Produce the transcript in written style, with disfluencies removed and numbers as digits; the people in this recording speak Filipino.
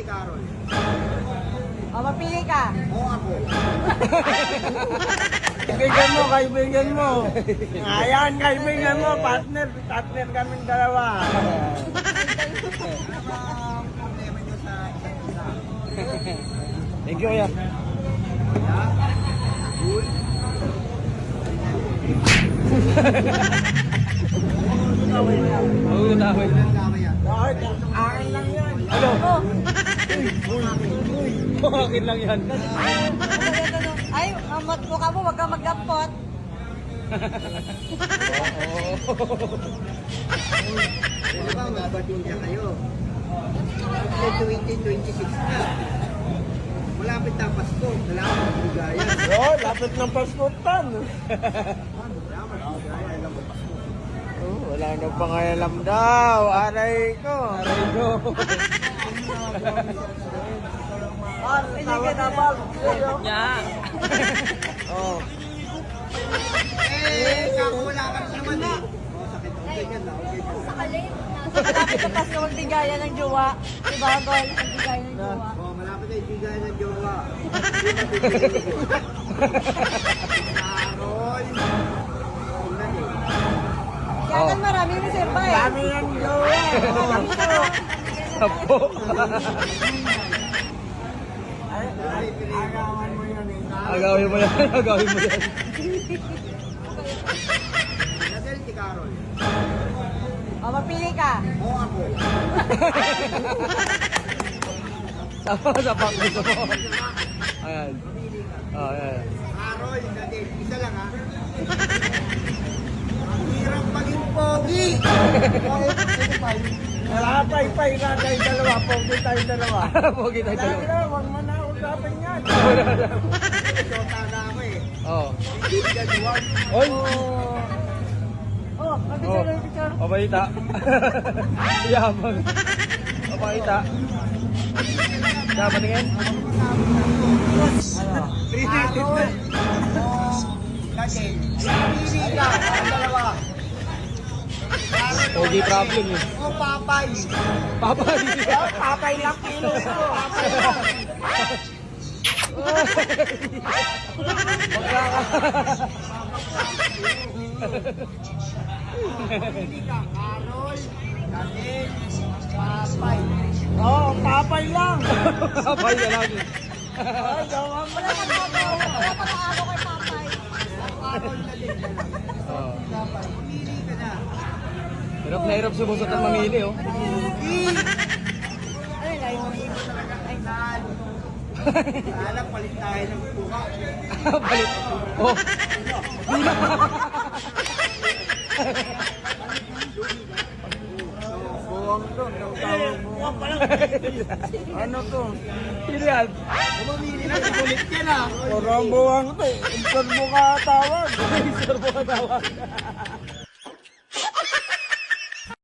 Carol. O, mapili ka. O ako. Kaibigan mo. Ayan, kaibigan mo, partner kaming dalawa. Ang problema nyo sa isa't isa. Thank you, kuya. Cool. Oo, tawid. Kaya. Bakit? Akin lang yan. Ano? Akin lang yan. Ay, mukha mo, wag kang magdampot. Di ba, magbadunya kayo. 2026 na. Malapit na ang Pasko. Kailangan magbigayan. Oo, lapit ng Pasko tan. Kailangan magbigayan. Alam mo, Pasko. Oh, wala nang pangalam daw. Aray ko. Tawa na ba? Nya. Oh. Kakula ka naman eh. Sakit. Okay ka na. Malapit na Pasko, magbigayan ng jowa. Diba, Gol? Magbigayan ng jowa. Malapit na ibigayan ng jowa. Carol. Kaya kan maraming reserva eh. Dami ng jowa. Sapo. Agawan mo yan eh. Agawin mo yan. Agawin mo yan. Nadel si Carol. O, mapili ka. O ako. Sa pang gusto mo. Ayan. Oh, ayan. Carol, Nadel. Isa lang ha. Ang hirap maging pogi. Pay na tayo dalawa. Pogi tayo dalawa. Pogi tayo dalawa. Lalo, huwag mo na usapan yan. Sota na ako eh. Oh. Bigyan huwag. Oy. Oh, picture. Papaita. Yabang. Papaita. Siya, patingin. Carol. Nadel. Pili ka. Ang dalawa. Pogi problem eh. O Papay. Papay. Papay lang pilo ko. Papay lang. Pili ka. Carol. Nadel. Papay. Oh, papay lang. Papay na lang. Wala kang ano kay Papay. Carol Nadel na lang. Oh. Papay. Pili ka na. Hirap na hirap sumusot ang mamili, oh. Ano yung layo? Ay, saan? Alam, palit tayo ng buka. Balik. Oh. Buwang to. Buwang pala. Ano to? Sino yan? Mamili na, kulit ka na. Orang buwang to eh. Insur mo ka tawag. Insur mo ka tawag.